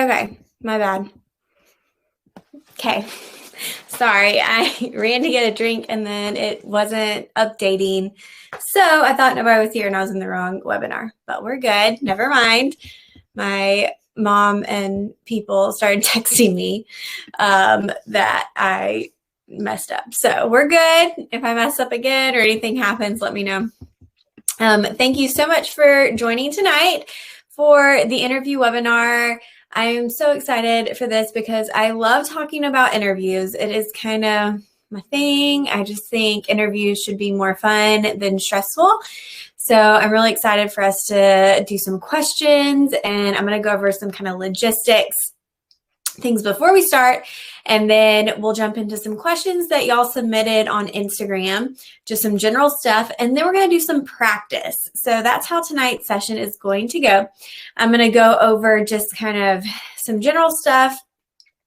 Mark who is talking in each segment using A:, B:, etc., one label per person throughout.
A: Okay, my bad. Okay, sorry, I ran to get a drink and then it wasn't updating. So I thought nobody was here and I was in the wrong webinar, but we're good. Never mind. My mom and people started texting me that I messed up. So we're good. If I mess up again or anything happens, let me know. Thank you so much for joining tonight for the interview webinar. I'm so excited for this because I love talking about interviews. It is kind of my thing. I just think interviews should be more fun than stressful. So I'm really excited for us to do some questions, and I'm going to go over some kind of logistics things before we start, and then we'll jump into some questions that y'all submitted on Instagram, just some general stuff, and then we're going to do some practice. So that's how tonight's session is going to go. I'm going to go over just kind of some general stuff,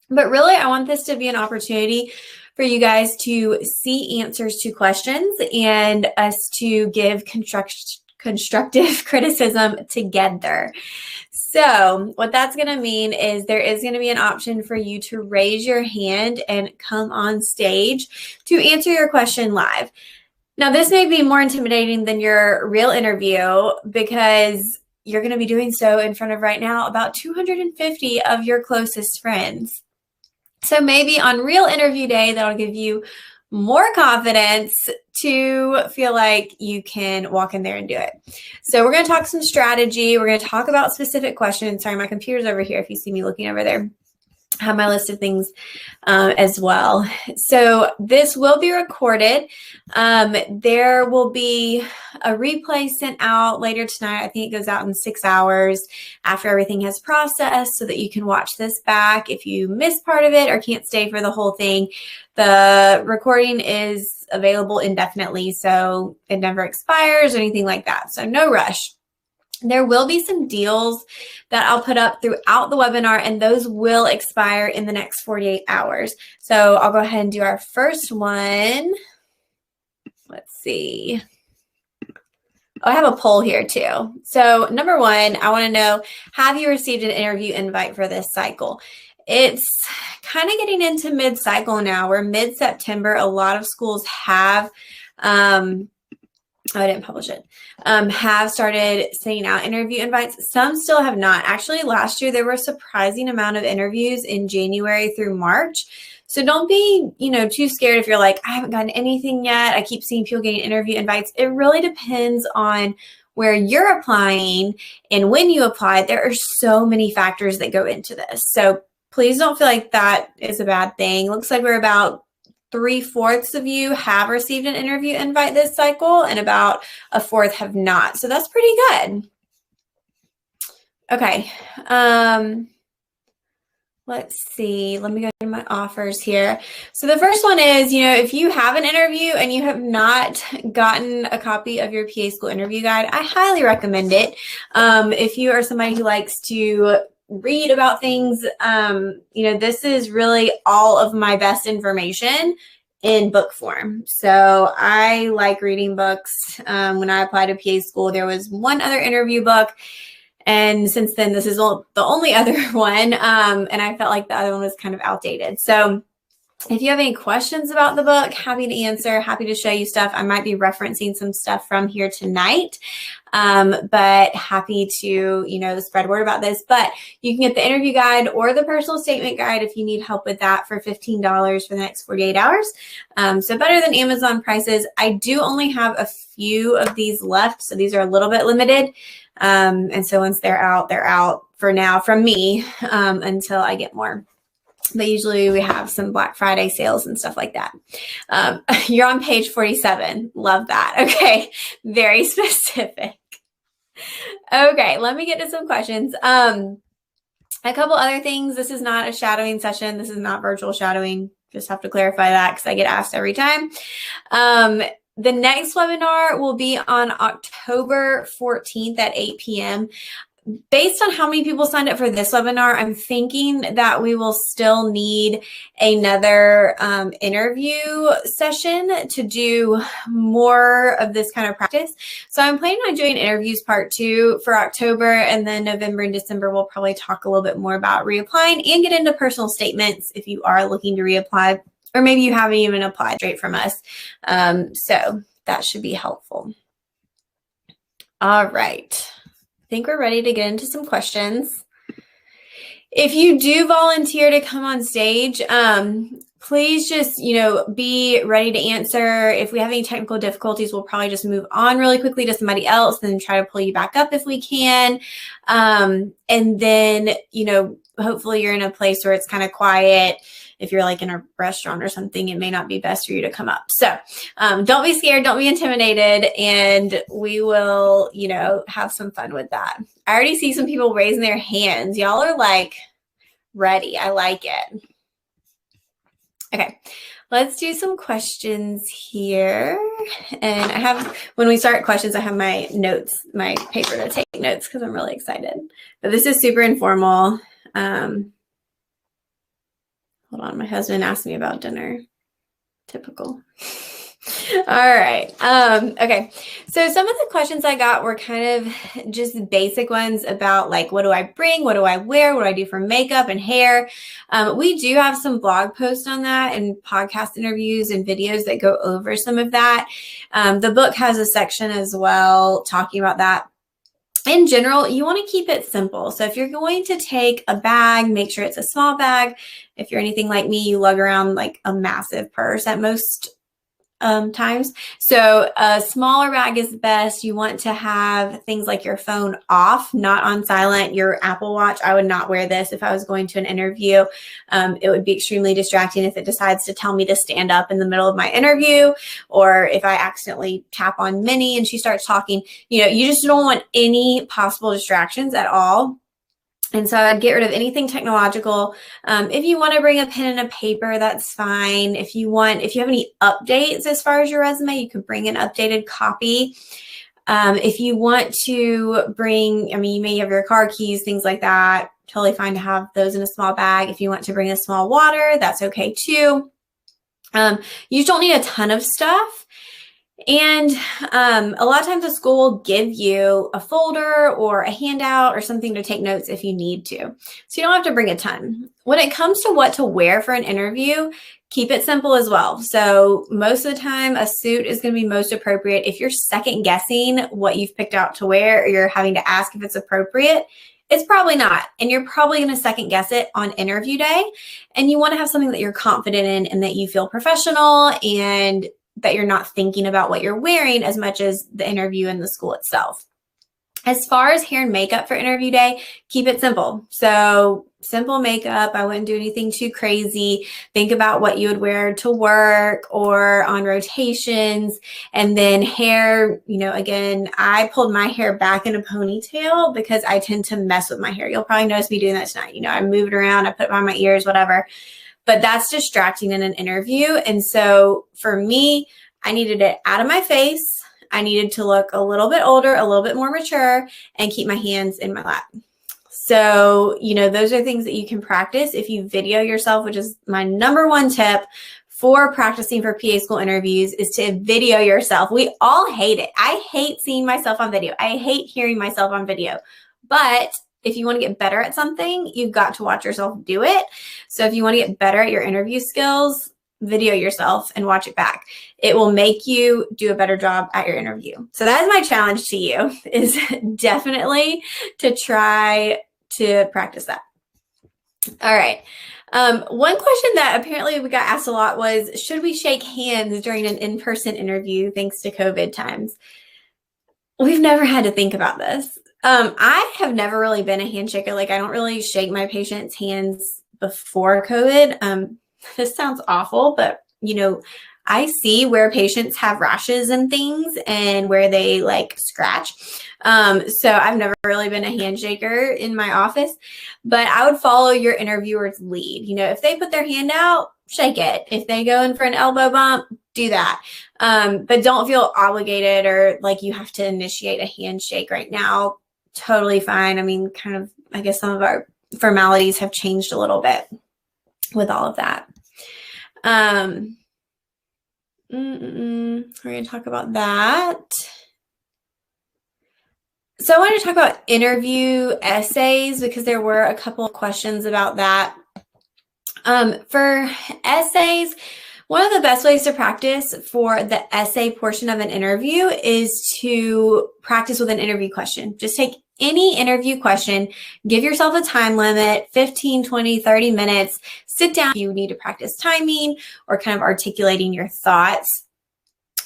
A: but really I want this to be an opportunity for you guys to see answers to questions and us to give constructive criticism together. So what that's going to mean is there is going to be an option for you to raise your hand and come on stage to answer your question live. Now, this may be more intimidating than your real interview because you're going to be doing so in front of right now about 250 of your closest friends. So maybe on real interview day, that'll give you more confidence to feel like you can walk in there and do it. So we're going to talk some strategy. We're going to talk about specific questions. Sorry, my computer's over here. If you see me looking over there, I have my list of things as well. So this will be recorded. There will be a replay sent out later tonight. I think it goes out in 6 hours after everything has processed so that you can watch this back if you missed part of it or can't stay for the whole thing. The recording is available indefinitely, so it never expires or anything like that. So no rush. There will be some deals that I'll put up throughout the webinar, and those will expire in the next 48 hours. So I'll go ahead and do our first one. Let's see. Oh, I have a poll here too. So number one, I want to know, have you received an interview invite for this cycle? It's kind of getting into mid-cycle now. We're mid-September. A lot of schools have I didn't publish it, have started sending out interview invites. Some still have not. Actually, last year, there were a surprising amount of interviews in January through March. So don't be, too scared if you're like, I haven't gotten anything yet. I keep seeing people getting interview invites. It really depends on where you're applying and when you apply. There are so many factors that go into this. So please don't feel like that is a bad thing. Looks like we're about 3/4 of you have received an interview invite this cycle, and about 1/4 have not. So that's pretty good. Okay. Let's see. Let me go to my offers here. So the first one is, if you have an interview and you have not gotten a copy of your PA School interview guide, I highly recommend it. If you are somebody who likes to read about things, this is really all of my best information in book form. So I like reading books. When I applied to PA School, there was one other interview book, and since then this is the only other one, and I felt like the other one was kind of outdated. So if you have any questions about the book, happy to answer, happy to show you stuff. I might be referencing some stuff from here tonight, but happy to, spread word about this. But you can get the interview guide or the personal statement guide if you need help with that for $15 for the next 48 hours. So better than Amazon prices. I do only have a few of these left, so these are a little bit limited. And so once they're out for now from me until I get more. But usually we have some Black Friday sales and stuff like that. You're on page 47. Love that. Okay. Very specific. Okay. Let me get to some questions. A couple other things. This is not a shadowing session. This is not virtual shadowing. Just have to clarify that because I get asked every time. The next webinar will be on October 14th at 8 p.m. based on how many people signed up for this webinar, I'm thinking that we will still need another interview session to do more of this kind of practice. So I'm planning on doing interviews part 2 for October, and then November and December, we'll probably talk a little bit more about reapplying and get into personal statements if you are looking to reapply, or maybe you haven't even applied straight from us. So that should be helpful. All right. I think we're ready to get into some questions. If you do volunteer to come on stage, please just, be ready to answer. If we have any technical difficulties, we'll probably just move on really quickly to somebody else and try to pull you back up if we can. And then, hopefully you're in a place where it's kind of quiet. If you're like in a restaurant or something, it may not be best for you to come up. So don't be scared, don't be intimidated, and we will, have some fun with that. I already see some people raising their hands. Y'all are like ready. I like it. Okay, let's do some questions here. And when we start questions, I have my notes, my paper to take notes because I'm really excited. But this is super informal. Hold on, my husband asked me about dinner. Typical. All right. Okay. So some of the questions I got were kind of just basic ones about like, what do I bring? What do I wear? What do I do for makeup and hair? We do have some blog posts on that and podcast interviews and videos that go over some of that. The book has a section as well talking about that. In general, you want to keep it simple. So if you're going to take a bag, make sure it's a small bag. If you're anything like me, you lug around like a massive purse at most times. So a smaller bag is best. You want to have things like your phone off, not on silent. Your Apple Watch, I would not wear this if I was going to an interview. It would be extremely distracting if it decides to tell me to stand up in the middle of my interview, or if I accidentally tap on Minnie and she starts talking. You just don't want any possible distractions at all. And so I'd get rid of anything technological. If you want to bring a pen and a paper, that's fine. If you have any updates as far as your resume, you could bring an updated copy. If you want to bring, you may have your car keys, things like that. Totally fine to have those in a small bag. If you want to bring a small water, that's okay too. You don't need a ton of stuff. And a lot of times the school will give you a folder or a handout or something to take notes if you need to. So you don't have to bring a ton. When it comes to what to wear for an interview, keep it simple as well. So most of the time, a suit is going to be most appropriate. If you're second guessing what you've picked out to wear, or you're having to ask if it's appropriate, it's probably not. And you're probably going to second guess it on interview day. And you want to have something that you're confident in and that you feel professional and that you're not thinking about what you're wearing as much as the interview and the school itself. As far as hair and makeup for interview day, keep it simple. So simple makeup. I wouldn't do anything too crazy. Think about what you would wear to work or on rotations. And then hair, again, I pulled my hair back in a ponytail because I tend to mess with my hair. You'll probably notice me doing that tonight. I move it around, I put it on my ears, whatever. But that's distracting in an interview. And so for me, I needed it out of my face. I needed to look a little bit older, a little bit more mature, and keep my hands in my lap. So, those are things that you can practice if you video yourself, which is my number one tip for practicing for PA school interviews, is to video yourself. We all hate it. I hate seeing myself on video. I hate hearing myself on video. But if you want to get better at something, you've got to watch yourself do it. So if you want to get better at your interview skills, video yourself and watch it back. It will make you do a better job at your interview. So that is my challenge to you, is definitely to try to practice that. All right. One question that apparently we got asked a lot was, should we shake hands during an in-person interview thanks to COVID times? We've never had to think about this. I have never really been a handshaker. Like, I don't really shake my patients' hands before COVID. This sounds awful, but I see where patients have rashes and things and where they like scratch. So I've never really been a handshaker in my office, but I would follow your interviewer's lead. If they put their hand out, shake it. If they go in for an elbow bump, do that. But don't feel obligated or like you have to initiate a handshake right now. totally fine. I mean, kind of, I guess some of our formalities have changed a little bit with all of that. We're going to talk about that. So I want to talk about interview essays because there were a couple of questions about that. For essays, one of the best ways to practice for the essay portion of an interview is to practice with an interview question. Just take any interview question, give yourself a time limit, 15, 20, 30 minutes, sit down. You need to practice timing or kind of articulating your thoughts.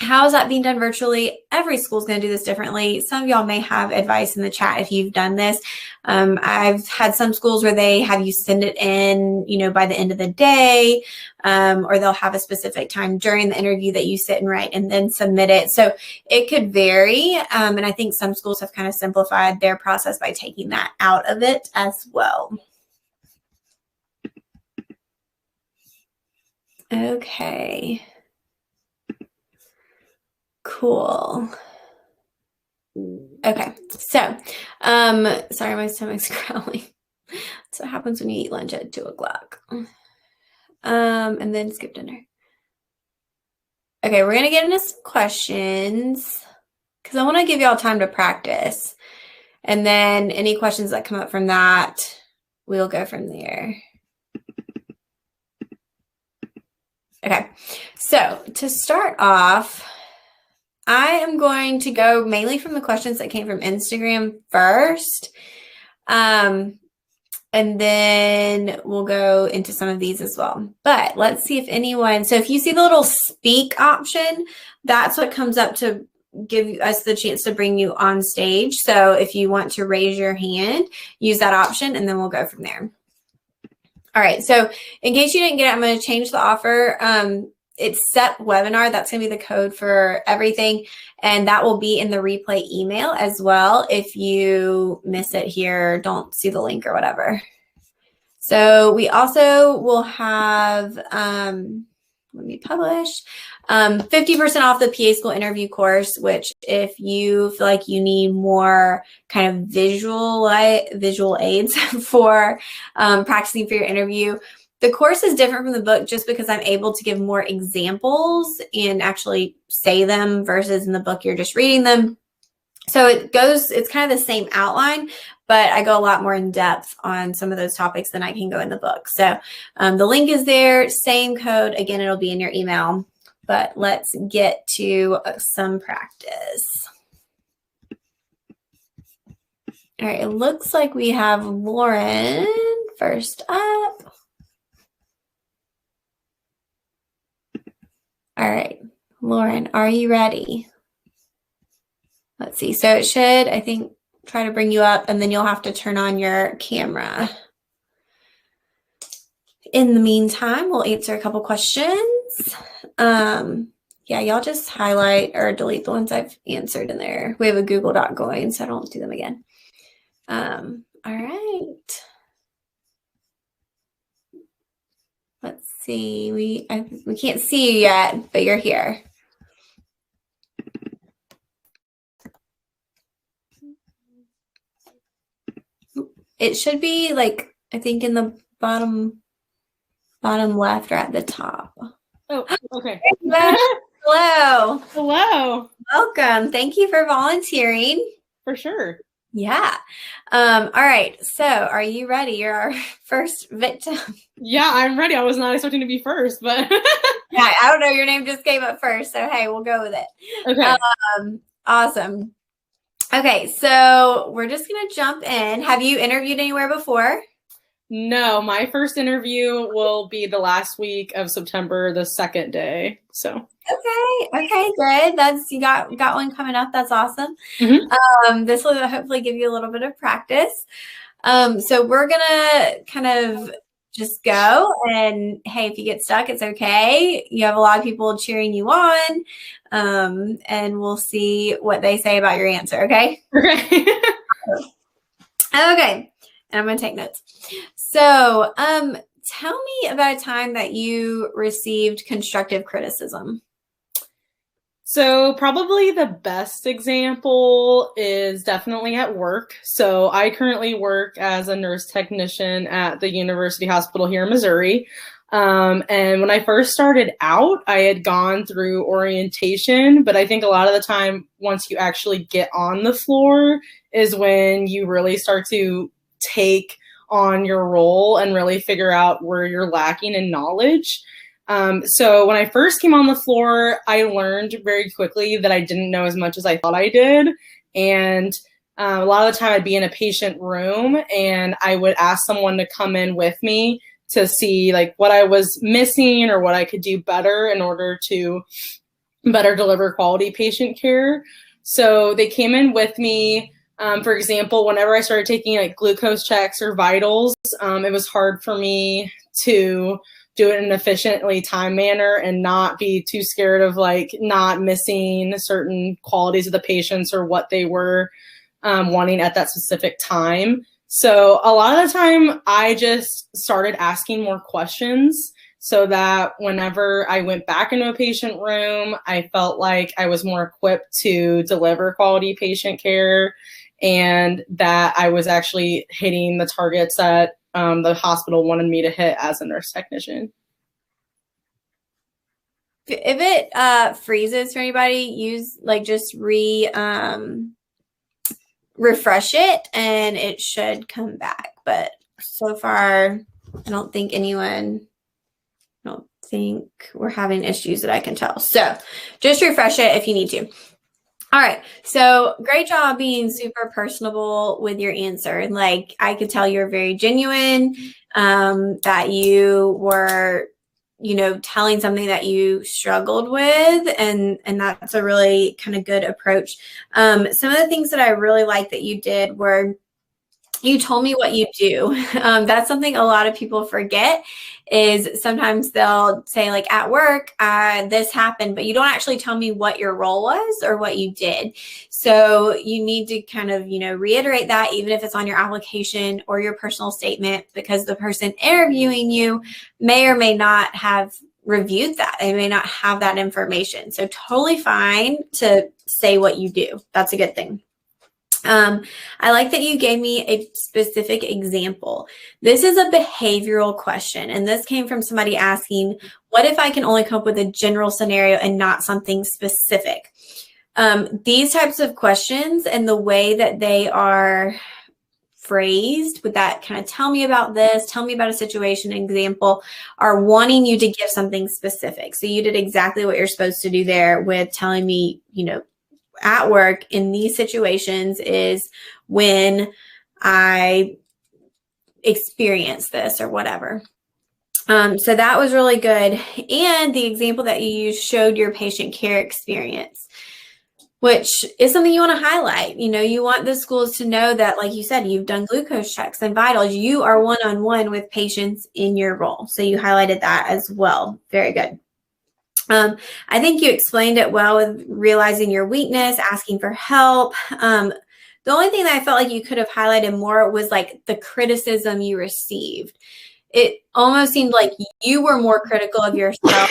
A: How is that being done virtually? Every school is going to do this differently. Some of y'all may have advice in the chat if you've done this. I've had some schools where they have you send it in, by the end of the day, or they'll have a specific time during the interview that you sit and write and then submit it. So it could vary. And I think some schools have kind of simplified their process by taking that out of it as well. Okay. Cool. Okay, so, sorry, my stomach's growling. That's what happens when you eat lunch at 2 o'clock. And then skip dinner. Okay, we're going to get into some questions because I want to give y'all time to practice. And then any questions that come up from that, we'll go from there. Okay, so to start off, I am going to go mainly from the questions that came from Instagram first. And then we'll go into some of these as well. But let's see if anyone, so if you see the little speak option, that's what comes up to give us the chance to bring you on stage. So if you want to raise your hand, use that option and then we'll go from there. All right, so in case you didn't get it, I'm going to change the offer. It's set webinar. That's going to be the code for everything. And that will be in the replay email as well. If you miss it here, don't see the link or whatever. So we also will have, let me publish, 50% off the PA School interview course, which if you feel like you need more kind of visual aids for practicing for your interview, the course is different from the book just because I'm able to give more examples and actually say them versus in the book you're just reading them. So it's kind of the same outline, but I go a lot more in depth on some of those topics than I can go in the book. So the link is there, same code. Again, it'll be in your email, but let's get to some practice. All right, it looks like we have Lauren first up. All right, Lauren, are you ready? Let's see. So it should, I think, try to bring you up, and then you'll have to turn on your camera. In the meantime, we'll answer a couple questions. Yeah, y'all just highlight or delete the ones I've answered in there. We have a Google Doc going, so I don't do them again. All right. Let's see. We can't see you yet, but you're here. It should be like, I think in the bottom left or at the top.
B: Oh, okay.
A: Hello.
B: Hello.
A: Welcome. Thank you for volunteering.
B: For sure.
A: Yeah. All right. So are you ready? You're our first victim.
B: Yeah, I'm ready. I was not expecting to be first, but
A: Yeah, I don't know. Your name just came up first. So hey, we'll go with it.
B: okay.
A: Awesome. Okay, so we're just going to jump in. Have you interviewed anywhere before?
B: No, my first interview will be the last week of September, the second day. So
A: Okay, good. That's you got one coming up. That's awesome.
B: Mhm.
A: This will hopefully give you a little bit of practice. So we're gonna kind of just go, and hey, if you get stuck, it's okay. You have a lot of people cheering you on, and we'll see what they say about your answer. Okay.
B: Okay.
A: Okay. And I'm gonna take notes. So, tell me about a time that you received constructive criticism.
B: So probably the best example is definitely at work. So I currently work as a nurse technician at the University Hospital here in Missouri. And when I first started out, I had gone through orientation, but I think a lot of the time, once you actually get on the floor is when you really start to take on your role and really figure out where you're lacking in knowledge. So when I first came on the floor, I learned very quickly that I didn't know as much as I thought I did. And a lot of the time I'd be in a patient room and I would ask someone to come in with me to see like what I was missing or what I could do better in order to better deliver quality patient care. So they came in with me. For example, whenever I started taking like glucose checks or vitals, it was hard for me to do it in an efficiently timed manner and not be too scared of like not missing certain qualities of the patients or what they were wanting at that specific time. So a lot of the time I just started asking more questions so that whenever I went back into a patient room, I felt like I was more equipped to deliver quality patient care and that I was actually hitting the targets that the hospital wanted me to hit as a nurse technician.
A: If it freezes for anybody, use like just refresh it and it should come back. But so far, I don't think we're having issues that I can tell. So just refresh it if you need to. All right. So great job being super personable with your answer. Like I could tell you're very genuine, that you were, telling something that you struggled with. And that's a really kind of good approach. Some of the things that I really like that you did were you told me what you do. That's something a lot of people forget is sometimes they'll say like at work, this happened, but you don't actually tell me what your role was or what you did. So you need to kind of, reiterate that even if it's on your application or your personal statement, because the person interviewing you may or may not have reviewed that. They may not have that information. So totally fine to say what you do. That's a good thing. I like that you gave me a specific example. This is a behavioral question, and this came from somebody asking, what if I can only come up with a general scenario and not something specific? These types of questions and the way that they are phrased with that kind of tell me about this, tell me about a situation, example, are wanting you to give something specific. So you did exactly what you're supposed to do there with telling me, at work in these situations is when I experience this or whatever. So that was really good. And the example that you used showed your patient care experience, which is something you want to highlight. You want the schools to know that, like you said, you've done glucose checks and vitals. You are one-on-one with patients in your role. So you highlighted that as well. Very good. I think you explained it well with realizing your weakness, asking for help. The only thing that I felt like you could have highlighted more was like the criticism you received. It almost seemed like you were more critical of yourself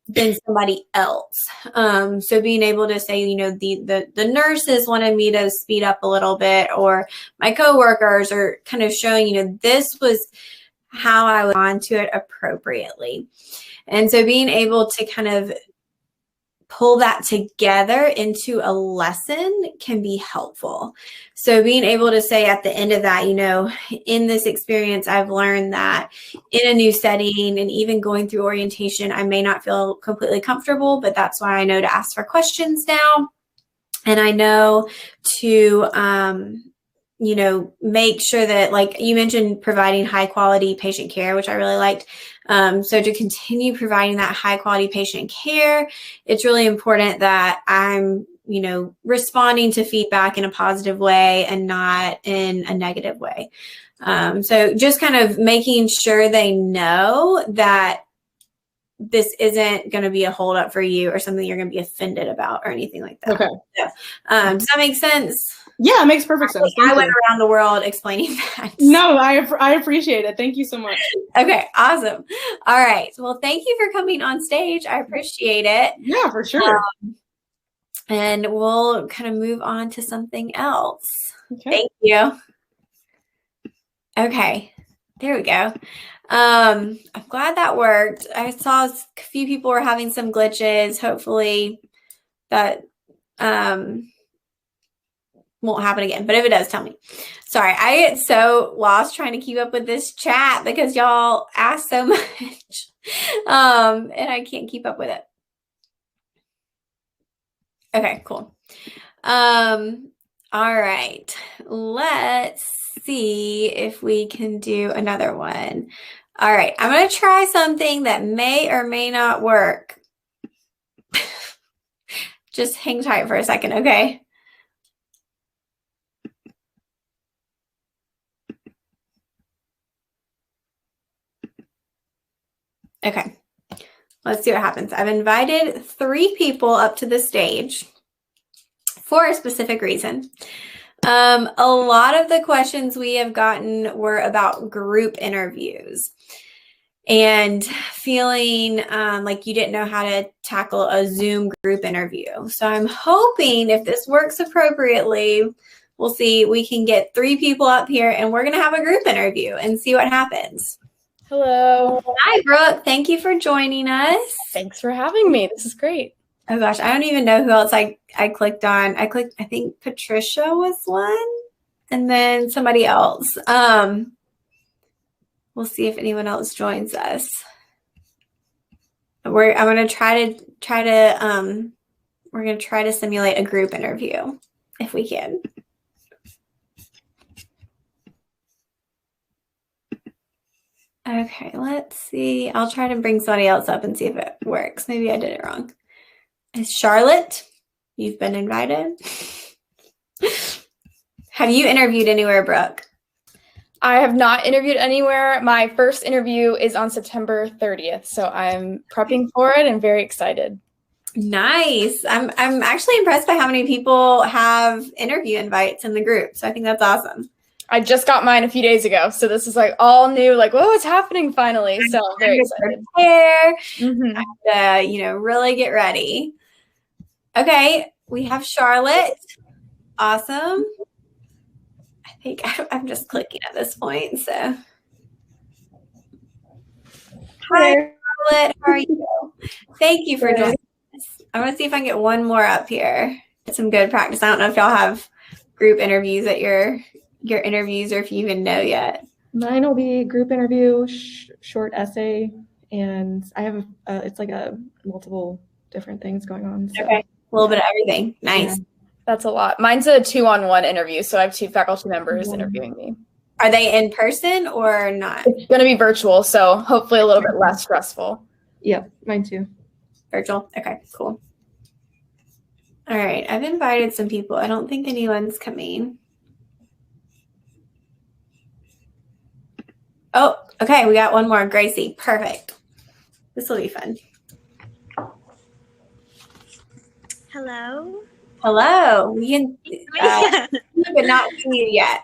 A: than somebody else. So being able to say, the nurses wanted me to speed up a little bit, or my coworkers, or kind of showing, this was how I would respond to it appropriately. And so being able to kind of pull that together into a lesson can be helpful. So being able to say at the end of that, in this experience, I've learned that in a new setting and even going through orientation, I may not feel completely comfortable, but that's why I know to ask for questions now. And I know to, make sure that, like you mentioned, providing high quality patient care, which I really liked. So to continue providing that high quality patient care, it's really important that I'm, responding to feedback in a positive way and not in a negative way. So just kind of making sure they know that this isn't going to be a holdup for you or something you're going to be offended about or anything like that.
B: Okay.
A: So, does that make sense?
B: Yeah, it makes perfect sense.
A: I went around the world explaining that.
B: No, I appreciate it. Thank you so much.
A: Okay, awesome. All right. Well, thank you for coming on stage. I appreciate it.
B: Yeah, for sure.
A: and we'll kind of move on to something else.
B: Okay.
A: Thank you. Okay, there we go. I'm glad that worked. I saw a few people were having some glitches. Hopefully that won't happen again. But if it does, tell me. Sorry, I get so lost trying to keep up with this chat because y'all ask so much. And I can't keep up with it. Okay, cool. All right. Let's see if we can do another one. All right, I'm going to try something that may or may not work. Just hang tight for a second, okay? Okay, let's see what happens. I've invited 3 people up to the stage for a specific reason. A lot of the questions we have gotten were about group interviews and feeling like you didn't know how to tackle a Zoom group interview. So I'm hoping if this works appropriately, we'll see, we can get 3 people up here and we're going to have a group interview and see what happens.
C: Hello.
A: Hi, Brooke. Thank you for joining us.
C: Thanks for having me. This is great.
A: Oh gosh, I don't even know who else I clicked on. I think Patricia was one and then somebody else. We'll see if anyone else joins us. I'm going to try to simulate a group interview if we can. Okay, let's see. I'll try to bring somebody else up and see if it works. Maybe I did it wrong. Is Charlotte? You've been invited. Have you interviewed anywhere, Brooke?
C: I have not interviewed anywhere. My first interview is on September 30th, so I'm prepping for it and very excited.
A: Nice. I'm actually impressed by how many people have interview invites in the group. So I think that's awesome.
C: I just got mine a few days ago, so this is like all new, like, whoa, it's happening finally. So I'm very excited.
A: Prepare,
C: Mm-hmm.
A: really get ready. Okay, we have Charlotte. Awesome. I think I'm just clicking at this point. So, hi, Charlotte. How are you? Thank you for joining us. I want to see if I can get one more up here. Get some good practice. I don't know if y'all have group interviews at your interviews or if you even know yet.
D: Mine will be group interview, short essay, and I have it's like a multiple different things going on. So.
A: Okay, a little bit of everything. Nice.
C: Yeah. That's a lot. Mine's a 2-on-1 interview, so I have 2 faculty members interviewing me.
A: Are they in person or not?
C: It's going to be virtual, so hopefully a little bit less stressful.
D: Yep, mine too.
A: Virtual? Okay, cool. All right, I've invited some people. I don't think anyone's coming. Oh, okay, we got one more. Gracie, perfect. This will be fun.
E: Hello.
A: Hello. We can, but not see you yet.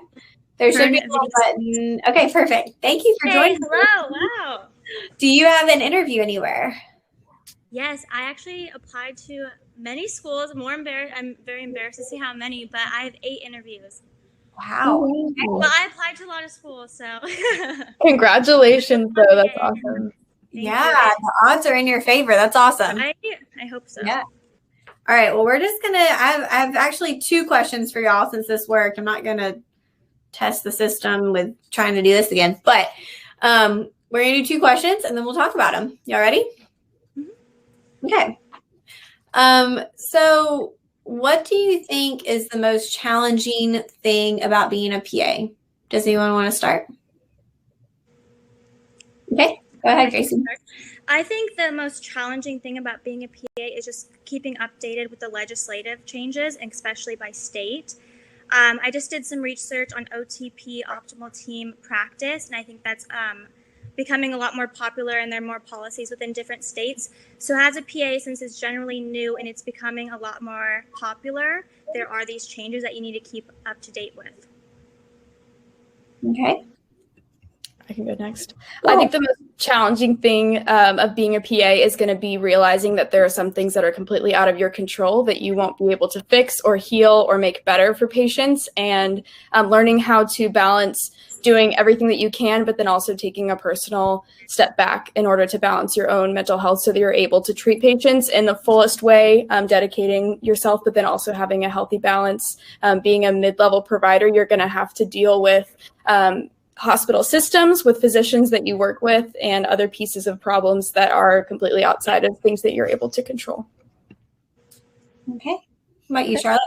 A: There should be a little button. Okay, perfect. Thank you for joining.
E: Hello. Wow.
A: Do you have an interview anywhere?
E: Yes, I actually applied to many schools. I'm very embarrassed to see how many, but I have 8 interviews.
A: Wow.
E: But I applied to a lot of schools, so.
C: Congratulations, though. That's awesome.
A: Yeah, the odds are in your favor. That's awesome.
E: I hope so.
A: Yeah. All right. Well, we're just gonna. I have actually 2 questions for y'all since this worked. I'm not gonna test the system with trying to do this again, but we're gonna do 2 questions and then we'll talk about them. Y'all ready? Mm-hmm. Okay. So what do you think is the most challenging thing about being a PA? Does anyone want to start? Okay, go ahead, Gracie.
E: I think the most challenging thing about being a PA is just keeping updated with the legislative changes, and especially by state. I just did some research on OTP, optimal team practice, and I think that's becoming a lot more popular, and there are more policies within different states. So as a PA, since it's generally new and it's becoming a lot more popular, there are these changes that you need to keep up to date with.
A: Okay.
C: I can go next. I think the most challenging thing of being a PA is going to be realizing that there are some things that are completely out of your control that you won't be able to fix or heal or make better for patients, and learning how to balance doing everything that you can, but then also taking a personal step back in order to balance your own mental health so that you're able to treat patients in the fullest way, dedicating yourself, but then also having a healthy balance. Being a mid-level provider, you're going to have to deal with hospital systems, with physicians that you work with, and other pieces of problems that are completely outside of things that you're able to control.
A: Okay. What about you, Charlotte?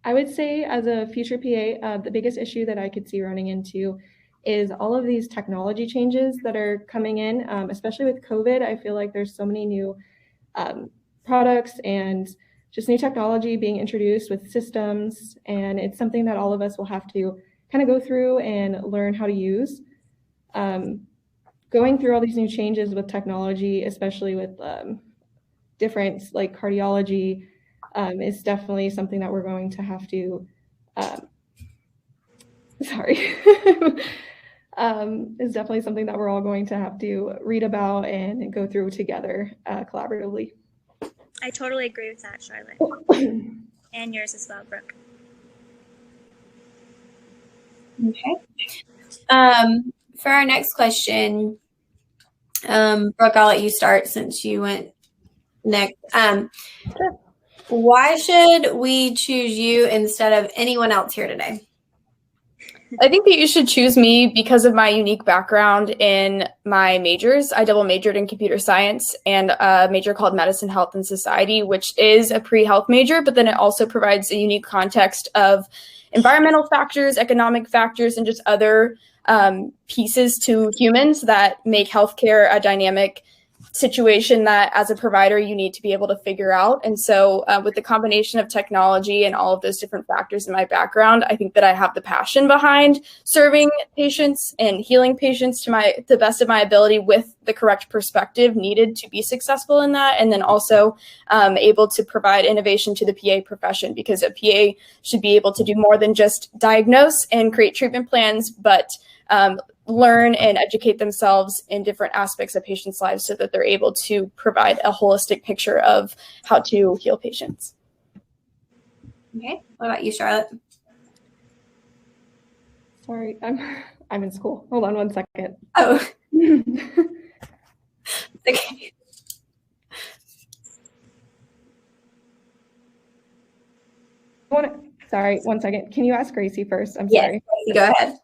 D: I would say as a future PA, the biggest issue that I could see running into is all of these technology changes that are coming in, especially with COVID. I feel like there's so many new products and just new technology being introduced with systems, and it's something that all of us will have to kind of go through and learn how to use. Going through all these new changes with technology, especially with different like cardiology, is definitely something that we're going to have to, is definitely something that we're all going to have to read about and go through together collaboratively.
E: I totally agree with that, Charlotte. And yours as well, Brooke.
A: Okay. For our next question, Brooke, I'll let you start since you went next.
D: Sure.
A: Why should we choose you instead of anyone else here today?
C: I think that you should choose me because of my unique background in my majors. I double majored in computer science and a major called medicine, health, and society, which is a pre-health major, but then it also provides a unique context of environmental factors, economic factors, and just other pieces to humans that make healthcare a dynamic situation that as a provider you need to be able to figure out. And so with the combination of technology and all of those different factors in my background, I think that I have the passion behind serving patients and healing patients to the best of my ability with the correct perspective needed to be successful in that. And then also able to provide innovation to the PA profession, because a PA should be able to do more than just diagnose and create treatment plans, but learn and educate themselves in different aspects of patients' lives so that they're able to provide a holistic picture of how to heal patients.
A: Okay. What about you, Charlotte?
D: Sorry, I'm in school. Hold on one second.
A: Oh. Okay.
D: Sorry, one second. Can you ask Gracie first? I'm
A: Yes,
D: sorry.
A: Gracie, go ahead.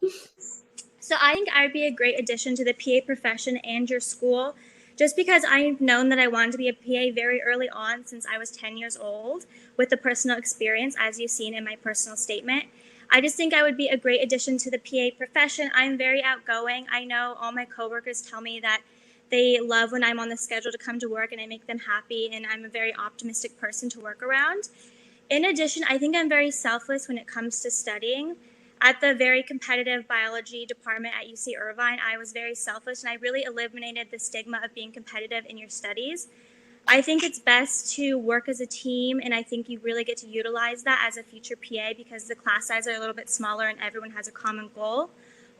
E: So I think I would be a great addition to the PA profession and your school, just because I've known that I wanted to be a PA very early on since I was 10 years old with the personal experience, as you've seen in my personal statement. I just think I would be a great addition to the PA profession. I'm very outgoing. I know all my coworkers tell me that they love when I'm on the schedule to come to work and I make them happy, and I'm a very optimistic person to work around. In addition, I think I'm very selfless when it comes to studying. At the very competitive biology department at UC Irvine, I was very selfish, and I really eliminated the stigma of being competitive in your studies. I think it's best to work as a team, and I think you really get to utilize that as a future PA because the class sizes are a little bit smaller and everyone has a common goal.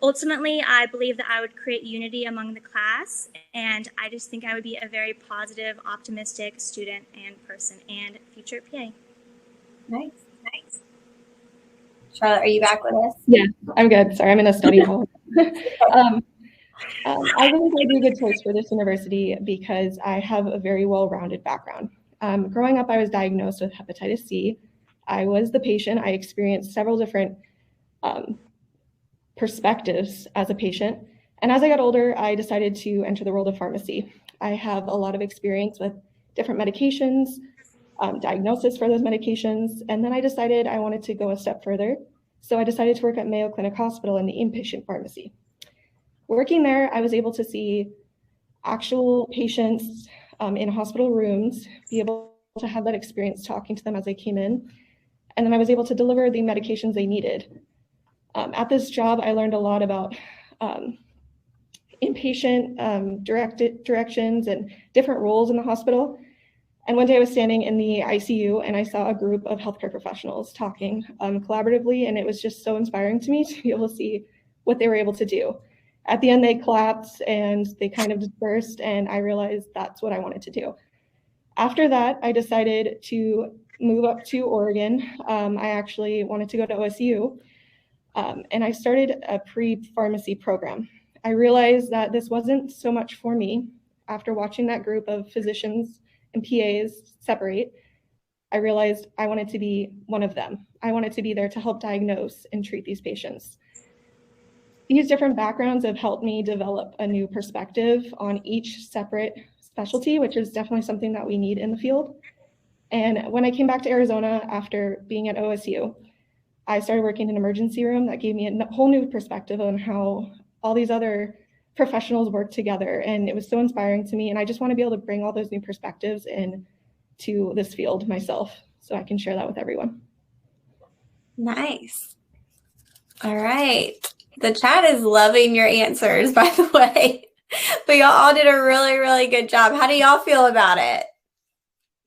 E: Ultimately, I believe that I would create unity among the class, and I just think I would be a very positive, optimistic student and person and future PA.
A: Nice. Charlotte, are you back with us?
D: Yeah, I'm good. Sorry, I'm in a study hall. I believe I'd be a good choice for this university because I have a very well-rounded background. Growing up, I was diagnosed with hepatitis C. I was the patient. I experienced several different perspectives as a patient. And as I got older, I decided to enter the world of pharmacy. I have a lot of experience with different medications, diagnosis for those medications, and then I decided I wanted to go a step further. So I decided to work at Mayo Clinic Hospital in the inpatient pharmacy. Working there, I was able to see actual patients in hospital rooms, be able to have that experience talking to them as they came in, and then I was able to deliver the medications they needed. At this job, I learned a lot about inpatient directions and different roles in the hospital. And one day I was standing in the ICU and I saw a group of healthcare professionals talking collaboratively, and it was just so inspiring to me to be able to see what they were able to do. At the end, they clapped and they kind of dispersed, and I realized that's what I wanted to do. After that, I decided to move up to Oregon. I actually wanted to go to OSU, and I started a pre-pharmacy program. I realized that this wasn't so much for me. After watching that group of physicians and PAs separate, I realized I wanted to be one of them. I wanted to be there to help diagnose and treat these patients. These different backgrounds have helped me develop a new perspective on each separate specialty, which is definitely something that we need in the field. And when I came back to Arizona after being at OSU, I started working in an emergency room. That gave me a whole new perspective on how all these other professionals work together. And it was so inspiring to me. And I just want to be able to bring all those new perspectives into this field myself, so I can share that with everyone.
A: Nice. All right. The chat is loving your answers, by the way. But y'all all did a really, really good job. How do y'all feel about it?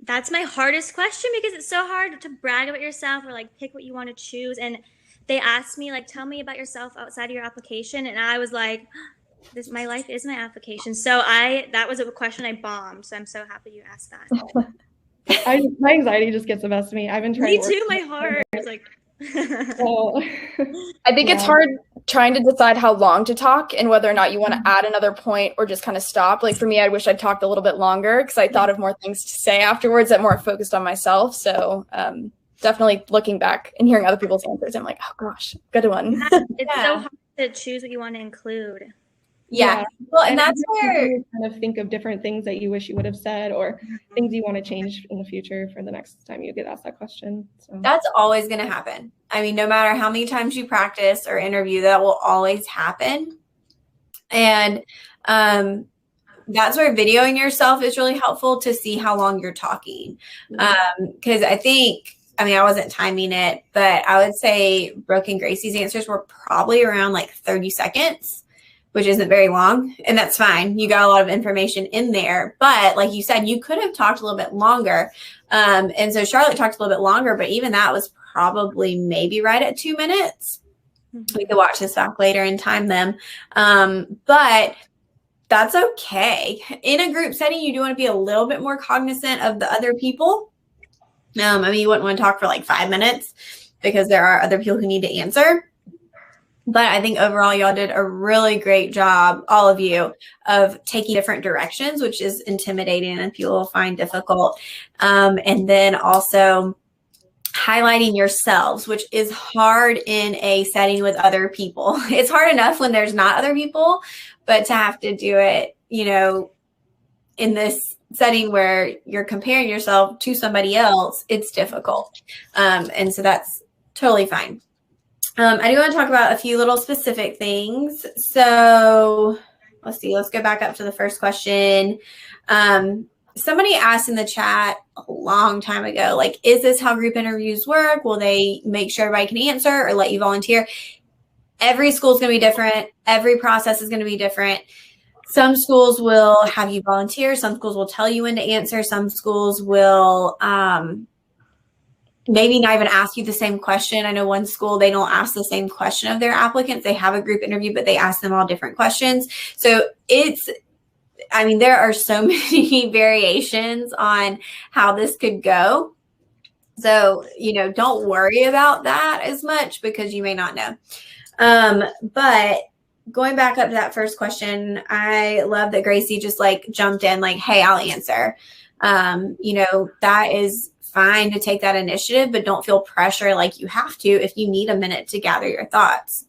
E: That's my hardest question, because it's so hard to brag about yourself or like pick what you want to choose. And they asked me, like, tell me about yourself outside of your application. And I was like, my life is my application. So that was a question I bombed. So I'm so happy you asked that.
D: My anxiety just gets the best of me. I've been trying.
E: Me too. My heart is like.
D: So,
C: I think it's hard trying to decide how long to talk and whether or not you want to add another point or just kind of stop. Like for me, I wish I'd talked a little bit longer because I thought of more things to say afterwards that more focused on myself. So definitely looking back and hearing other people's answers, I'm like, oh gosh, good one.
E: It's so hard to choose what you want to include.
A: Yeah. Well, and that's where
D: you kind of think of different things that you wish you would have said or things you want to change in the future for the next time you get asked that question. So
A: that's always going to happen. I mean, no matter how many times you practice or interview, that will always happen. And that's where videoing yourself is really helpful to see how long you're talking. Because I wasn't timing it, but I would say Brooke and Gracie's answers were probably around like 30 seconds. Which isn't very long, and that's fine. You got a lot of information in there, but like you said, you could have talked a little bit longer. And so Charlotte talked a little bit longer, but even that was probably maybe right at 2 minutes. We could watch this back later and time them. But that's okay. In a group setting, you do want to be a little bit more cognizant of the other people. You wouldn't want to talk for like 5 minutes because there are other people who need to answer. But I think overall, y'all did a really great job, all of you, of taking different directions, which is intimidating and people find difficult. And then also highlighting yourselves, which is hard in a setting with other people. It's hard enough when there's not other people, but to have to do it, in this setting where you're comparing yourself to somebody else, it's difficult. And so that's totally fine. I do want to talk about a few little specific things. So let's see, let's go back up to the first question. Somebody asked in the chat a long time ago, like, is this how group interviews work? Will they make sure everybody can answer or let you volunteer? Every school is going to be different. Every process is going to be different. Some schools will have you volunteer. Some schools will tell you when to answer. Some schools will maybe not even ask you the same question. I know one school, they don't ask the same question of their applicants. They have a group interview, but they ask them all different questions. So there are so many variations on how this could go. So, don't worry about that as much because you may not know. But going back up to that first question, I love that Gracie just like jumped in like, hey, I'll answer. That is fine to take that initiative, but don't feel pressure like you have to if you need a minute to gather your thoughts.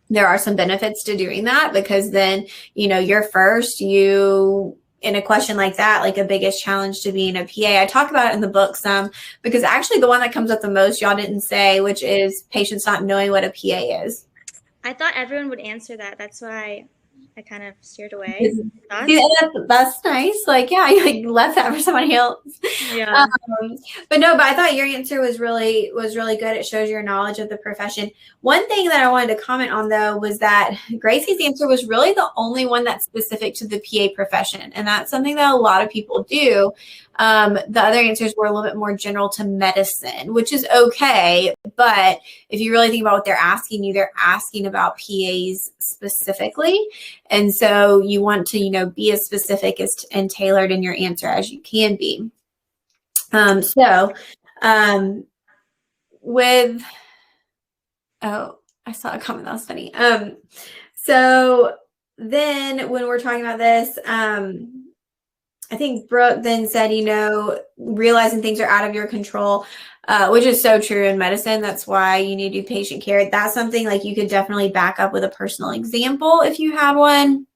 A: There are some benefits to doing that because then, you're first, in a question like that, like a biggest challenge to being a PA. I talk about it in the book some because actually the one that comes up the most, y'all didn't say, which is patients not knowing what a PA is.
E: I thought everyone would answer that. That's why I kind of steered away.
A: Yeah, that's nice. Like, yeah, you left that for somebody else.
E: Yeah.
A: But I thought your answer was really good. It shows your knowledge of the profession. One thing that I wanted to comment on though was that Gracie's answer was really the only one that's specific to the PA profession, and that's something that a lot of people do. The other answers were a little bit more general to medicine, which is okay. But if you really think about what they're asking you, they're asking about PAs specifically. And so you want to, be as specific and tailored in your answer as you can be. I saw a comment that was funny. So then when we're talking about this, I think Brooke then said, realizing things are out of your control, which is so true in medicine. That's why you need to do patient care. That's something like you could definitely back up with a personal example if you have one.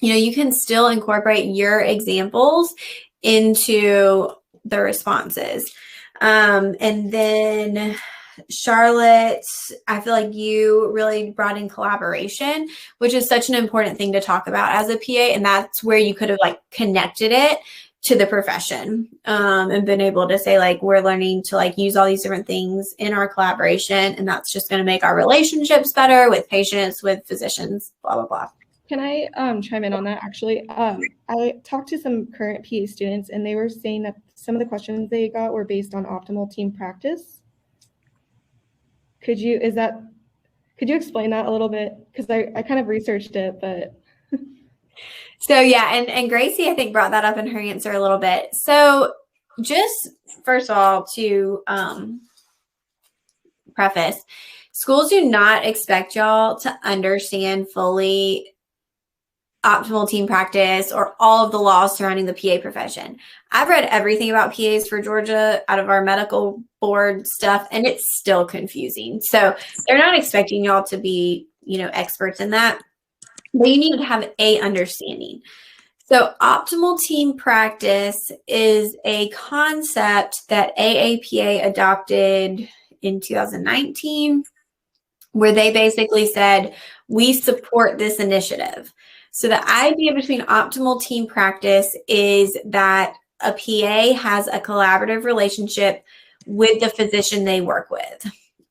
A: You can still incorporate your examples into the responses. And then Charlotte, I feel like you really brought in collaboration, which is such an important thing to talk about as a PA. And that's where you could have connected it to the profession, and been able to say we're learning to use all these different things in our collaboration. And that's just going to make our relationships better with patients, with physicians, blah, blah, blah.
D: Can I chime in on that? Actually, I talked to some current PA students, and they were saying that some of the questions they got were based on optimal team practice. Could you explain that a little bit? Because I kind of researched it, but.
A: So yeah, and Gracie, I think, brought that up in her answer a little bit. So just first of all, to preface, schools do not expect y'all to understand fully optimal team practice or all of the laws surrounding the PA profession. I've read everything about PAs for Georgia out of our medical board stuff, and it's still confusing. So they're not expecting y'all to be, experts in that, but you need to have a understanding. So optimal team practice is a concept that AAPA adopted in 2019, where they basically said, we support this initiative. So the idea between optimal team practice is that a PA has a collaborative relationship with the physician they work with.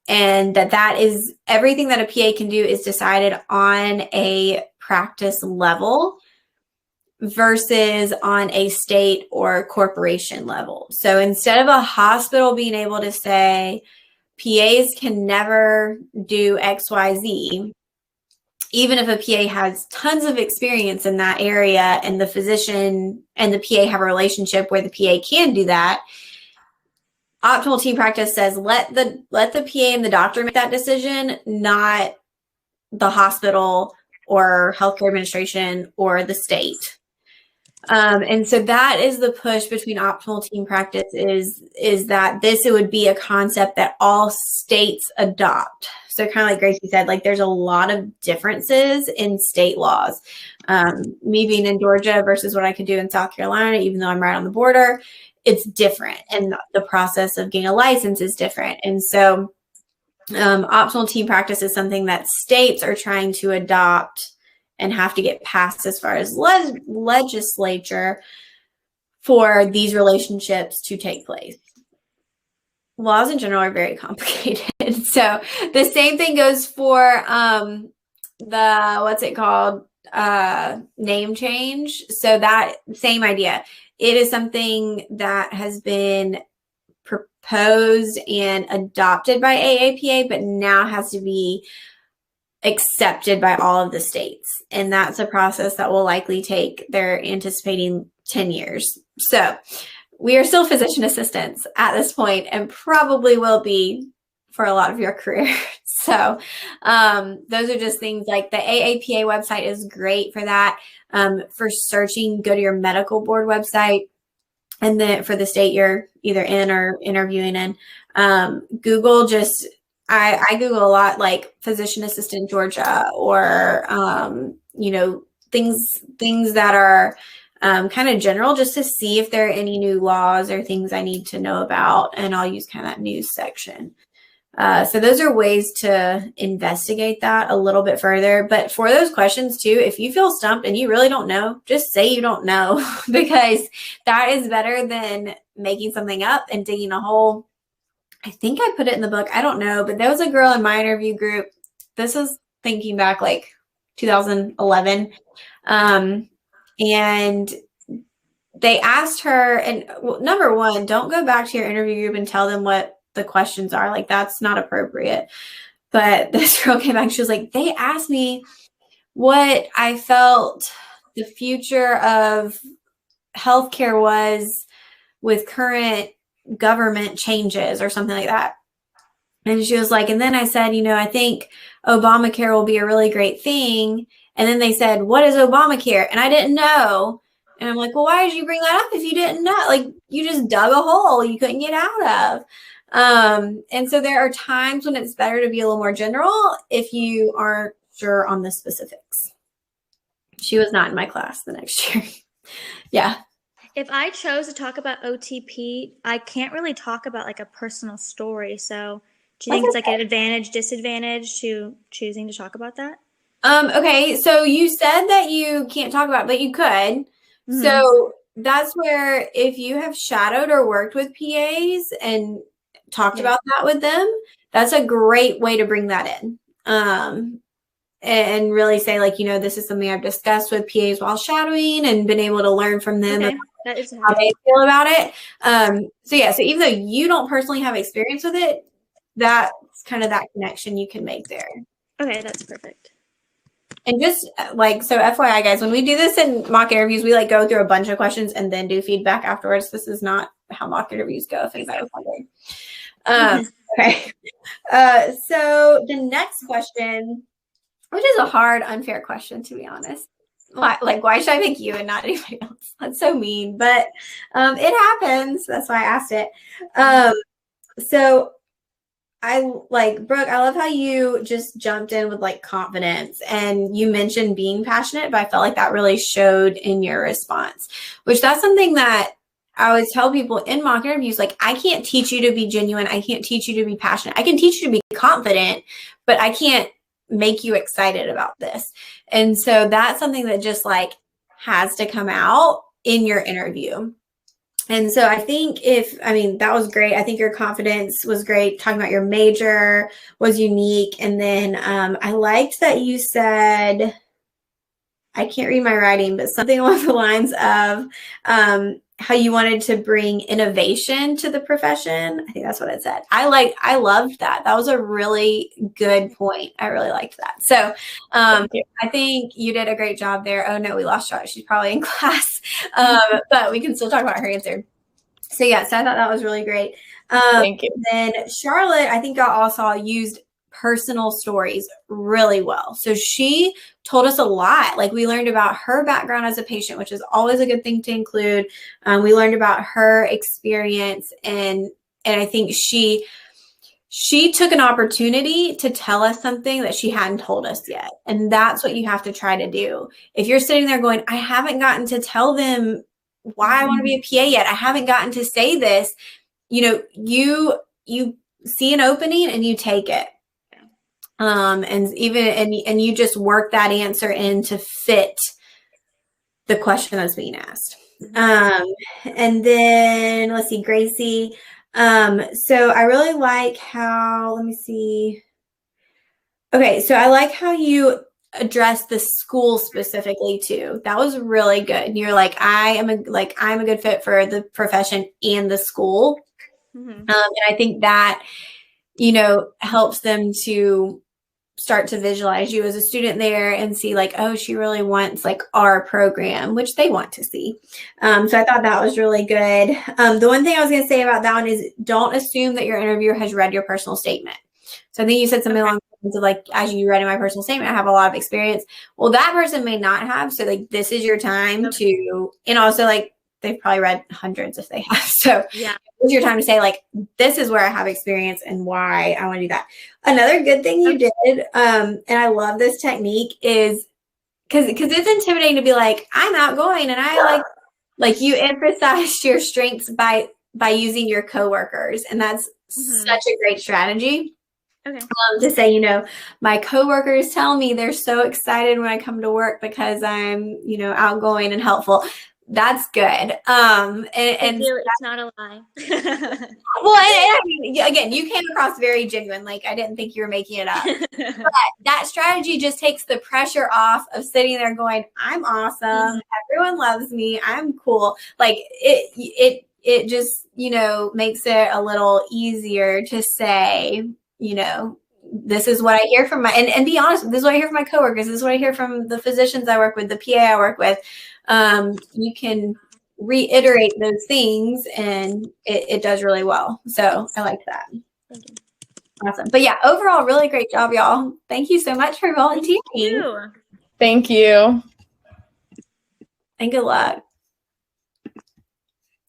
A: And that is everything that a PA can do is decided on a practice level versus on a state or corporation level. So instead of a hospital being able to say, PAs can never do XYZ, even if a PA has tons of experience in that area and the physician and the PA have a relationship where the PA can do that, optimal team practice says let the PA and the doctor make that decision, not the hospital or healthcare administration or the state. And so that is the push between optimal team practice is that it would be a concept that all states adopt. So kind of like Gracie said, there's a lot of differences in state laws. Me being in Georgia versus what I could do in South Carolina, even though I'm right on the border, it's different. And the process of getting a license is different. And so optimal team practice is something that states are trying to adopt and have to get passed as far as legislature for these relationships to take place. Laws in general are very complicated. So the same thing goes for name change. So that same idea. It is something that has been proposed and adopted by AAPA, but now has to be accepted by all of the states. And that's a process that will likely take, they're anticipating 10 years. So we are still physician assistants at this point and probably will be for a lot of your career. So those are just things like the AAPA website is great for that. For searching, go to your medical board website. And then for the state you're either in or interviewing in, Google I Google a lot like physician assistant Georgia or, things that are kind of general just to see if there are any new laws or things I need to know about. And I'll use kind of that news section. So those are ways to investigate that a little bit further. But for those questions too, if you feel stumped and you really don't know, just say you don't know because that is better than making something up and digging a hole. I think I put it in the book. I don't know, but there was a girl in my interview group. This is thinking back like 2011. And they asked her, and well, number one, don't go back to your interview group and tell them what the questions are. Like, that's not appropriate. But this girl came back and she was like, they asked me what I felt the future of healthcare was with current government changes or something like that. And she was like, and then I said, I think Obamacare will be a really great thing. And then they said, what is Obamacare? And I didn't know. And I'm like, well, why did you bring that up if you didn't know? Like, you just dug a hole you couldn't get out of. And so there are times when it's better to be a little more general if you aren't sure on the specifics. She was not in my class the next year. Yeah.
E: If I chose to talk about OTP, I can't really talk about like a personal story. So do you think it's like an advantage, disadvantage to choosing to talk about that?
A: Okay. So you said that you can't talk about it, but you could. Mm-hmm. So that's where if you have shadowed or worked with PAs and talked about that with them, that's a great way to bring that in. And really say like, this is something I've discussed with PAs while shadowing and been able to learn from them
E: that is
A: how they feel about it. So even though you don't personally have experience with it, that's kind of that connection you can make there.
E: Okay, that's perfect.
A: And just like, so FYI guys, when we do this in mock interviews, we like go through a bunch of questions and then do feedback afterwards. This is not how mock interviews go, if anybody was wondering. Okay. So the next question, which is a hard, unfair question, to be honest. Why should I pick you and not anybody else? That's so mean, but it happens. That's why I asked it. So I like, Brooke, I love how you just jumped in with like confidence and you mentioned being passionate, but I felt like that really showed in your response, which that's something that I always tell people in mock interviews, like, I can't teach you to be genuine. I can't teach you to be passionate. I can teach you to be confident, but I can't make you excited about this. And so that's something that just like has to come out in your interview. And so I think that was great. I think your confidence was great. Talking about your major was unique. And then I liked that you said, I can't read my writing, but something along the lines of how you wanted to bring innovation to the profession. I think that's what it said. I loved that. That was a really good point. I really liked that. So I think you did a great job there. Oh no, we lost Charlotte. She's probably in class, but we can still talk about her answer. So I thought that was really great.
C: Thank you.
A: Then Charlotte, I think I also used personal stories really well. So she told us a lot. Like, we learned about her background as a patient, which is always a good thing to include. We learned about her experience, and I think she took an opportunity to tell us something that she hadn't told us yet. And that's what you have to try to do. If you're sitting there going, I haven't gotten to tell them why I want to be a PA yet, I haven't gotten to say this, you see an opening and you take it. And you just work that answer in to fit the question that's being asked. And then let's see, Gracie. So I really like how, let me see. Okay. So I like how you address the school specifically too. That was really good. And you're like, I'm a good fit for the profession and the school. And I think that, helps them to start to visualize you as a student there and see like, oh, she really wants like our program, which they want to see. So I thought that was really good. The one thing I was going to say about that one is don't assume that your interviewer has read your personal statement. So I think you said something along the lines of like, as you read in my personal statement, I have a lot of experience. Well, that person may not have. So like, this is your time to, and also like, they've probably read hundreds if they have. So it's your time to say like, this is where I have experience and why I want to do that. Another good thing you did, and I love this technique, is because it's intimidating to be like, I'm outgoing, and I like you emphasized your strengths by using your coworkers, and that's such a great strategy.
E: Okay.
A: To say, my coworkers tell me they're so excited when I come to work because I'm, outgoing and helpful. That's good. And
E: it's not a lie.
A: well, and I mean, again, you came across very genuine. Like, I didn't think you were making it up. But that strategy just takes the pressure off of sitting there going, I'm awesome. Everyone loves me. I'm cool. Like, it just, makes it a little easier to say, this is what I hear from and be honest, this is what I hear from my coworkers. This is what I hear from the physicians I work with, the PA I work with. You can reiterate those things and it does really well. So I like that. Awesome. But yeah, overall, really great job, y'all. Thank you so much for volunteering.
C: Thank you.
A: And good luck.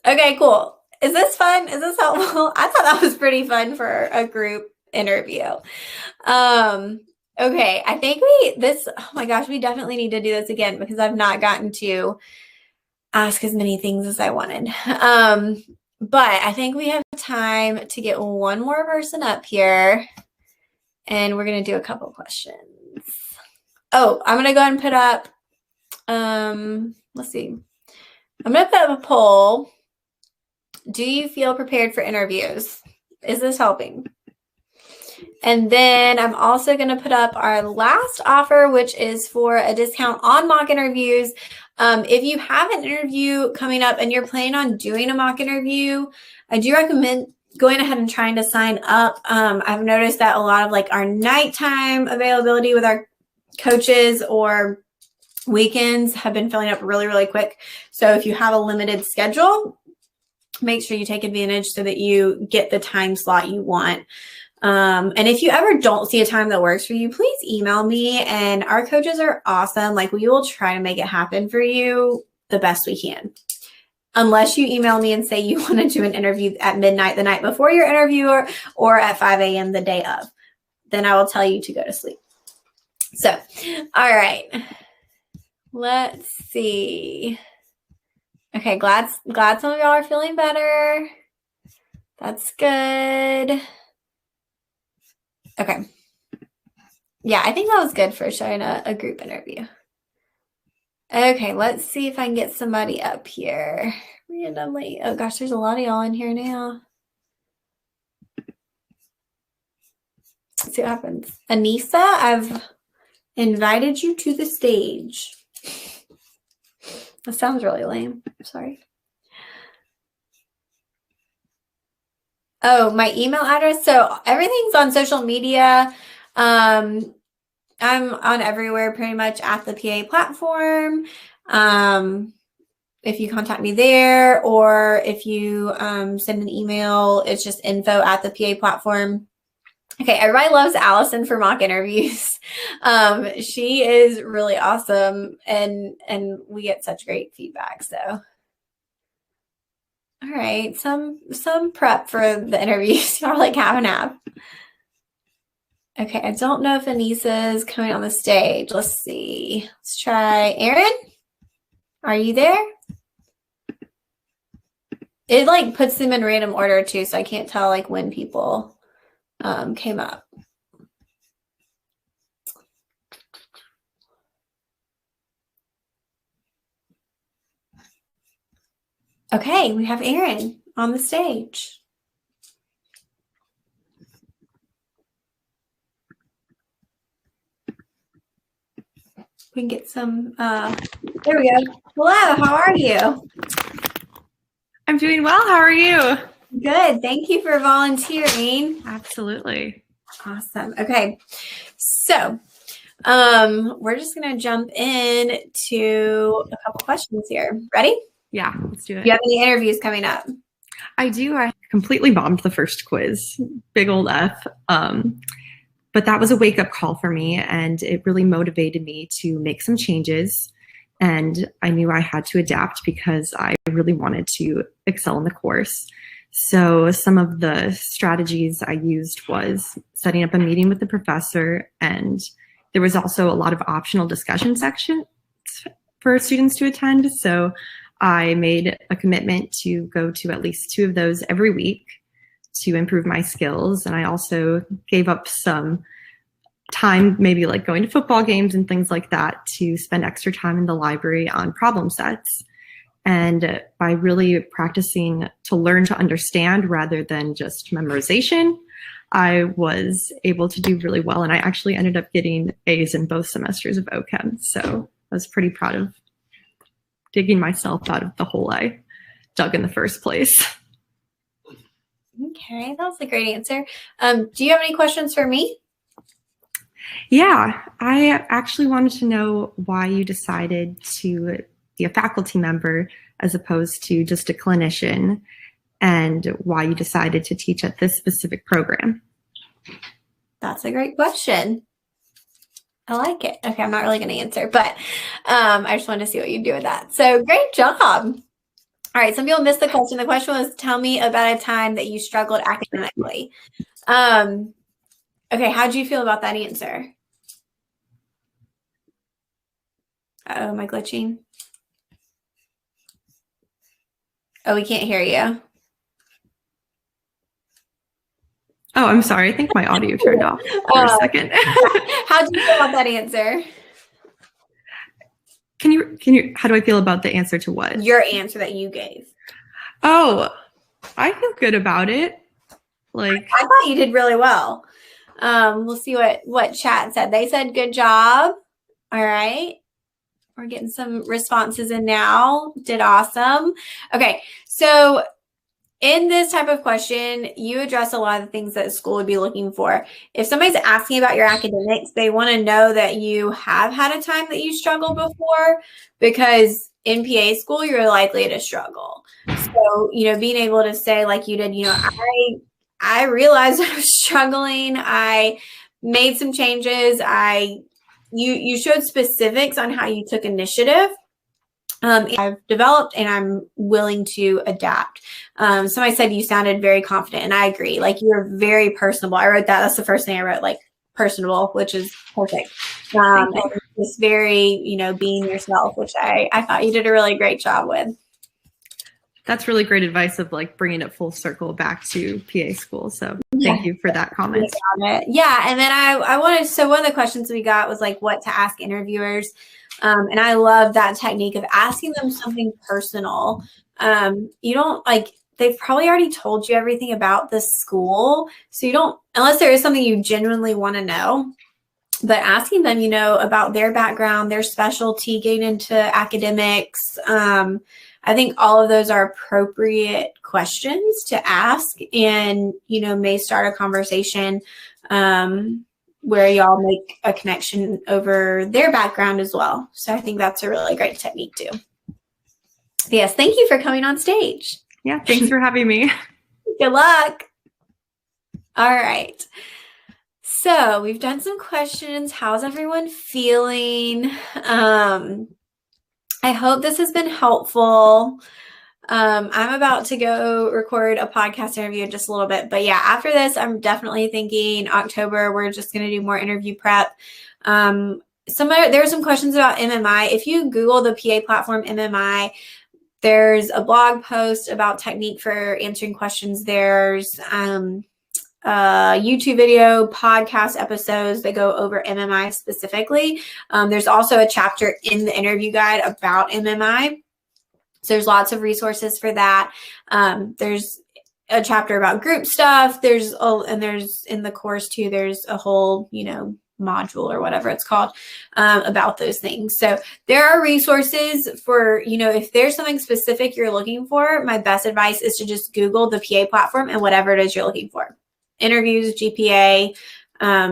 A: Okay, cool. Is this fun? Is this helpful? I thought that was pretty fun for a group interview. Okay, I think oh my gosh, we definitely need to do this again because I've not gotten to ask as many things as I wanted. But I think we have time to get one more person up here and we're going to do a couple questions. Oh, I'm going to go ahead and put up, let's see. I'm going to put up a poll. Do you feel prepared for interviews? Is this helping? And then I'm also going to put up our last offer, which is for a discount on mock interviews. If you have an interview coming up and you're planning on doing a mock interview, I do recommend going ahead and trying to sign up. I've noticed that a lot of our nighttime availability with our coaches or weekends have been filling up really, really quick. So if you have a limited schedule, make sure you take advantage so that you get the time slot you want. And if you ever don't see a time that works for you, please email me, and our coaches are awesome. We will try to make it happen for you the best we can. Unless you email me and say you want to do an interview at midnight the night before your interview or at 5 a.m. the day of, then I will tell you to go to sleep. So, all right, let's see. Okay, glad some of y'all are feeling better. That's good. Okay. Yeah, I think that was good for showing a group interview. Okay, let's see if I can get somebody up here randomly. Oh gosh, there's a lot of y'all in here now. Let's see what happens. Anissa, I've invited you to the stage. That sounds really lame. Sorry. Oh, my email address. So everything's on social media. I'm on everywhere pretty much at the PA platform. If you contact me there, or if you send an email, it's just info@the PA platform. Okay, everybody loves Allison for mock interviews. She is really awesome, and we get such great feedback. So. All right, some prep for the interviews. Y'all are half and half. Okay, I don't know if Anissa is coming on the stage. Let's see. Let's try Aaron. Are you there? It puts them in random order too, so I can't tell when people came up. Okay, we have Aaron on the stage. We can get some, there we go. Hello, how are you?
F: I'm doing well. How are you?
A: Good. Thank you for volunteering.
F: Absolutely.
A: Awesome. Okay. So, we're just going to jump in to a couple questions here. Ready?
F: Yeah, let's do it.
A: Do you have any interviews coming up?
F: I do. I completely bombed the first quiz. Big old F. But that was a wake-up call for me, and it really motivated me to make some changes. And I knew I had to adapt because I really wanted to excel in the course. So some of the strategies I used was setting up a meeting with the professor, and there was also a lot of optional discussion sections for students to attend. So I made a commitment to go to at least 2 of those every week to improve my skills. And I also gave up some time, maybe going to football games and things like that, to spend extra time in the library on problem sets. And by really practicing to learn to understand rather than just memorization, I was able to do really well. And I actually ended up getting A's in both semesters of OChem. So I was pretty proud of digging myself out of the hole I dug in the first place.
A: Okay, that was a great answer. Do you have any questions for me?
F: Yeah, I actually wanted to know why you decided to be a faculty member as opposed to just a clinician, and why you decided to teach at this specific program.
A: That's a great question. I like it. Okay, I'm not really going to answer, but I just wanted to see what you do with that. So great job. All right, some people missed the question. The question was, tell me about a time that you struggled academically. Okay, how'd you feel about that answer? Uh-oh, am I glitching? Oh, we can't hear you.
F: Oh, I'm sorry. I think my audio turned off for a second.
A: How'd you feel about that answer?
F: Can you, how do I feel about the answer to what?
A: Your answer that you gave.
F: Oh, I feel good about it. Like,
A: I thought you did really well. We'll see what chat said. They said good job. All right. We're getting some responses in now. Did awesome. Okay. So in this type of question, you address a lot of the things that a school would be looking for. If somebody's asking about your academics, they want to know that you have had a time that you struggled before, because in PA school, you're likely to struggle. So, being able to say like you did, I realized I was struggling. I made some changes. You showed specifics on how you took initiative. I've developed and I'm willing to adapt. Somebody said you sounded very confident, and I agree. Like, you're very personable. I wrote that. That's the first thing I wrote, like personable, which is perfect. And just very, being yourself, which I thought you did a really great job with.
F: that's really great advice of like bringing it full circle back to PA school. So thank you for that comment.
A: Yeah. And then I wanted, so one of the questions we got was like what to ask interviewers. And I love that technique of asking them something personal. You don't they've probably already told you everything about the school. So you don't, unless there is something you genuinely want to know, but asking them, about their background, their specialty, getting into academics. I think all of those are appropriate questions to ask, and, may start a conversation, where y'all make a connection over their background as well. So I think that's a really great technique too. Yes, thank you for coming on stage.
F: Yeah, thanks for having me.
A: Good luck. All right. So we've done some questions. How's everyone feeling? I hope this has been helpful. I'm about to go record a podcast interview in just a little bit. But yeah, after this, I'm definitely thinking October, we're just going to do more interview prep. There were some questions about MMI. If you Google the PA platform MMI, there's a blog post about technique for answering questions. There's YouTube video, podcast episodes that go over MMI specifically. There's also a chapter in the interview guide about MMI. So there's lots of resources for that. There's a chapter about group stuff. And there's in the course too, there's a whole, module or whatever it's called, about those things. So there are resources for, if there's something specific you're looking for, my best advice is to just Google the PA platform and whatever it is you're looking for. Interviews, GPA,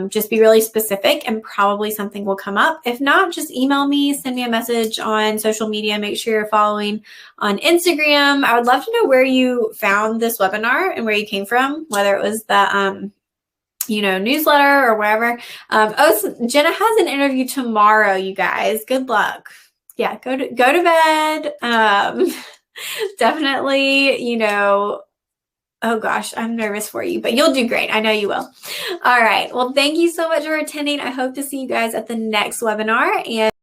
A: just be really specific and probably something will come up. If not, just email me, send me a message on social media. Make sure you're following on Instagram. I would love to know where you found this webinar and where you came from, whether it was the, newsletter or wherever. Jenna has an interview tomorrow, you guys. Good luck. Yeah, go to bed. Definitely, oh gosh, I'm nervous for you, but you'll do great. I know you will. All right. Well, thank you so much for attending. I hope to see you guys at the next webinar. And